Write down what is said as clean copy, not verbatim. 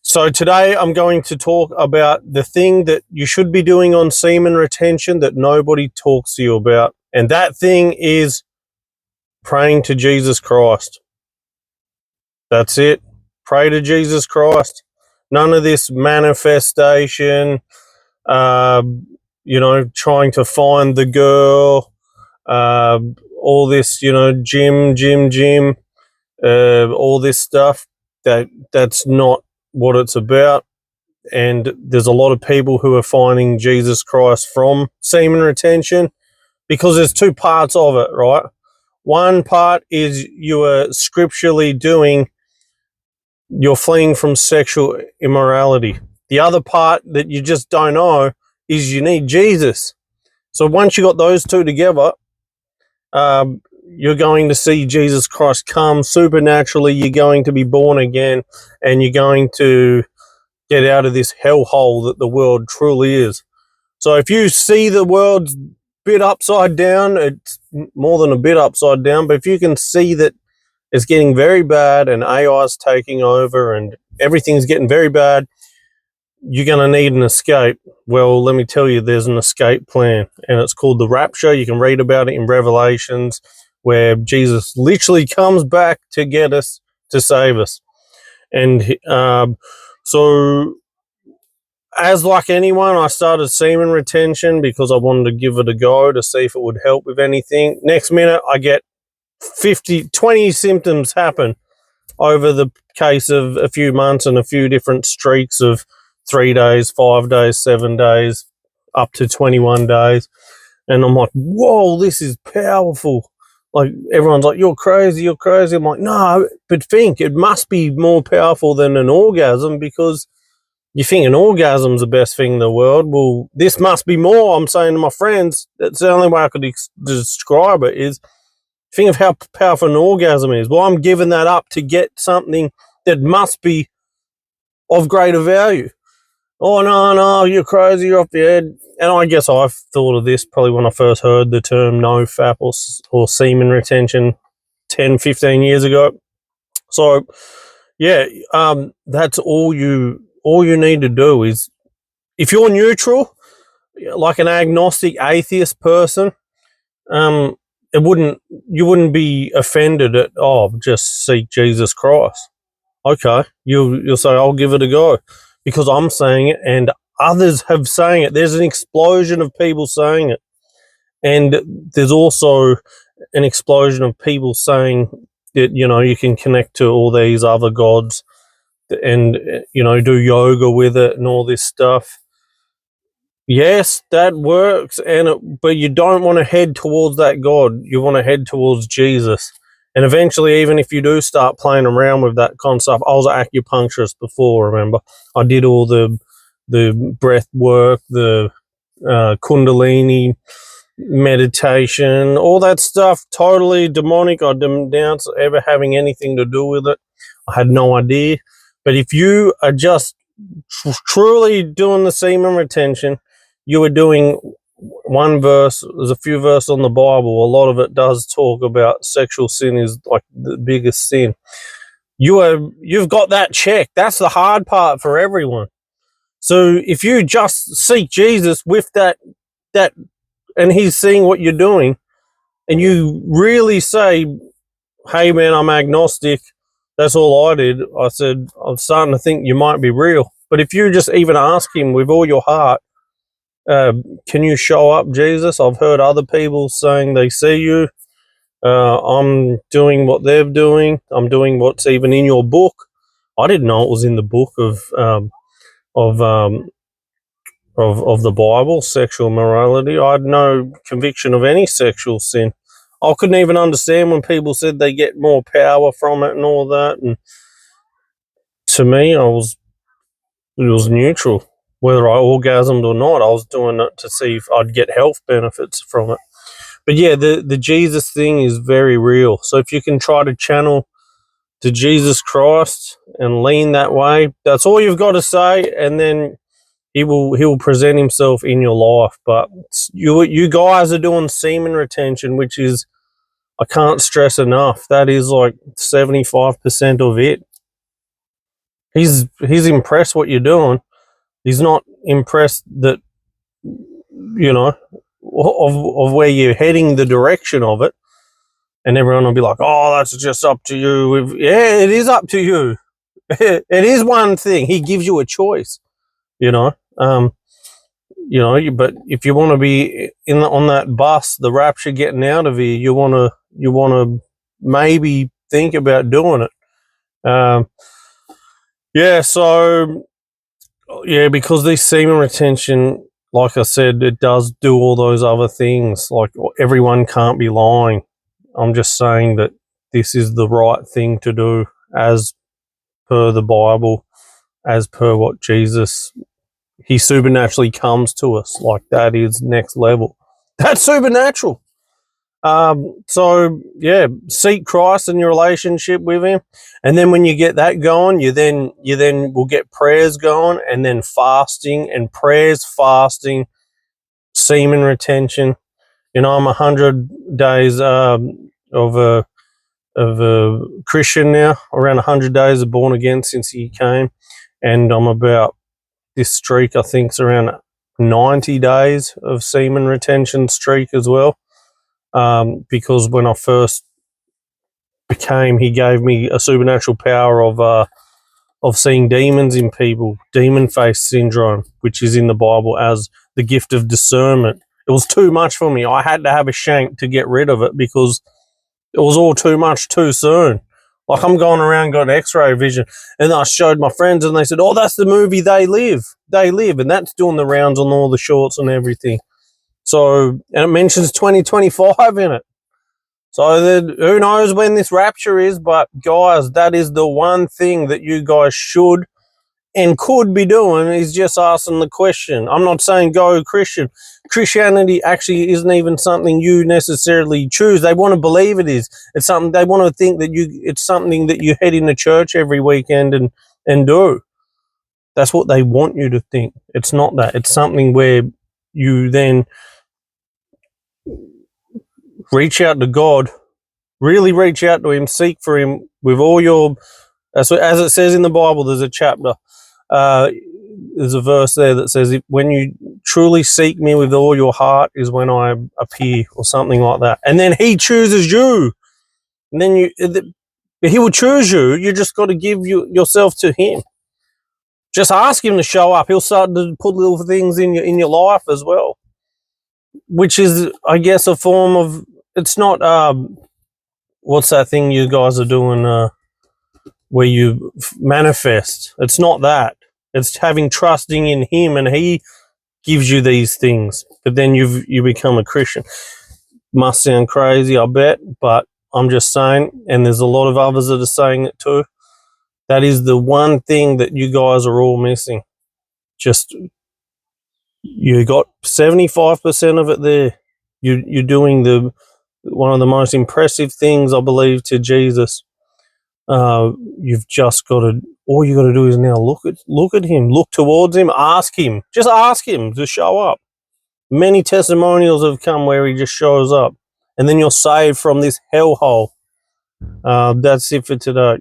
So today I'm going to talk about the thing that you should be doing on semen retention that nobody talks to you about. And that thing is praying to Jesus Christ. That's it. Pray to Jesus Christ. None of this manifestation, trying to find the girl, all this, gym, all this stuff. That's not what it's about. And there's a lot of people who are finding Jesus Christ from semen retention because there's two parts of it, right? One part is you are scripturally you're fleeing from sexual immorality. The other part that you just don't know is you need Jesus. So once you got those two together, you're going to see Jesus Christ come supernaturally. You're going to be born again, and you're going to get out of this hellhole that the world truly is. So if you see the world's bit upside down, it's more than a bit upside down, but if you can see that it's getting very bad and AI is taking over and everything's getting very bad, you're going to need an escape. Well, let me tell you, there's an escape plan, and it's called the rapture. You can read about it in Revelations, where Jesus literally comes back to get us, to save us. And so as like anyone, I started semen retention because I wanted to give it a go to see if it would help with anything. Next minute, I get 20 symptoms happen over the case of a few months and a few different streaks of 3 days, 5 days, 7 days, up to 21 days. And I'm like, whoa, this is powerful. Like, everyone's like, you're crazy, you're crazy. I'm like, no, but think, it must be more powerful than an orgasm, because you think an orgasm's the best thing in the world. Well, this must be more. I'm saying to my friends, that's the only way I could describe it, is think of how powerful an orgasm is. Well, I'm giving that up to get something that must be of greater value. Oh, no, you're crazy, you're off your head. And I guess I've thought of this probably when I first heard the term NoFap or semen retention 10, 15 years ago. So, yeah, that's all you need to do is, if you're neutral, like an agnostic atheist person, you wouldn't be offended at, just seek Jesus Christ. Okay, you'll say, I'll give it a go because I'm saying it and others have saying it. There's an explosion of people saying it, and there's also an explosion of people saying that you can connect to all these other gods and do yoga with it and all this stuff. Yes, that works, but you don't want to head towards that God. You want to head towards Jesus. And eventually, even if you do start playing around with that kind of stuff, I was an acupuncturist before, remember? I did all the breath work, the kundalini meditation, all that stuff, totally demonic. I didn't denounce ever having anything to do with it. I had no idea. But if you are just truly doing the semen retention, you are doing one verse. There's a few verses on the Bible. A lot of it does talk about sexual sin is like the biggest sin. You've got that check. That's the hard part for everyone. So if you just seek Jesus with that, and he's seeing what you're doing, and you really say, hey man, I'm agnostic, that's all I did. I said, I'm starting to think you might be real. But if you just even ask him with all your heart, can you show up, Jesus? I've heard other people saying they see you. I'm doing what they're doing. I'm doing what's even in your book. I didn't know it was in the book of the Bible, sexual morality. I had no conviction of any sexual sin. I couldn't even understand when people said they get more power from it and all that. And to me, it was neutral. Whether I orgasmed or not, I was doing it to see if I'd get health benefits from it. But yeah, the Jesus thing is very real. So if you can try to channel to Jesus Christ and lean that way, that's all you've got to say, and then he will present himself in your life. But you guys are doing semen retention, which is, I can't stress enough, that is like 75% of it. He's impressed what you're doing. He's not impressed that, you know, of where you're heading, the direction of it. And everyone will be like, oh, that's just up to you. Yeah, it is up to you. It is one thing. He gives you a choice, you know. But if you want to be on that bus, the rapture getting out of here, you want to maybe think about doing it. Because this semen retention, like I said, it does do all those other things. Like, everyone can't be lying. I'm just saying that this is the right thing to do as per the Bible, as per what Jesus, he supernaturally comes to us. Like, that is next level. That's supernatural. Seek Christ in your relationship with him. And then when you get that going, you then will get prayers going, and then fasting and prayers, fasting, semen retention. You know, I'm 100 days of a Christian now, around 100 days of born again since he came. And I'm about, this streak, I think, is around 90 days of semen retention streak as well. Because when I first became, he gave me a supernatural power of seeing demons in people, demon face syndrome, which is in the Bible as the gift of discernment. It was too much for me. I had to have a shank to get rid of it because it was all too much too soon. Like, I'm going around, got X-ray vision, and I showed my friends, and they said, oh, that's the movie They Live, and that's doing the rounds on all the shorts and everything. So, and it mentions 2025 in it. So who knows when this rapture is, but guys, that is the one thing that you guys should and could be doing, is just asking the question. I'm not saying go Christian. Christianity actually isn't even something you necessarily choose. They want to believe it is. It's something they want to think that it's something that you head into church every weekend and do. That's what they want you to think. It's not that. It's something where you then reach out to God, really reach out to him, seek for him with all your, as it says in the Bible. There's a chapter, there's a verse there that says, when you truly seek me with all your heart is when I appear, or something like that. And then he chooses you. And then he will choose you. You just got to give yourself to him. Just ask him to show up. He'll start to put little things in your life as well, which is, I guess, a form of, it's not, what's that thing you guys are doing where you manifest? It's not that. It's having trusting in him, and he gives you these things. But then you become a Christian. Must sound crazy, I bet, but I'm just saying, and there's a lot of others that are saying it too. That is the one thing that you guys are all missing. Just, you got 75% of it there. You're doing one of the most impressive things, I believe, to Jesus. You've just got to, all you got to do is now look at him, look towards him, just ask him to show up. Many testimonials have come where he just shows up, and then you're saved from this hellhole. That's it for today.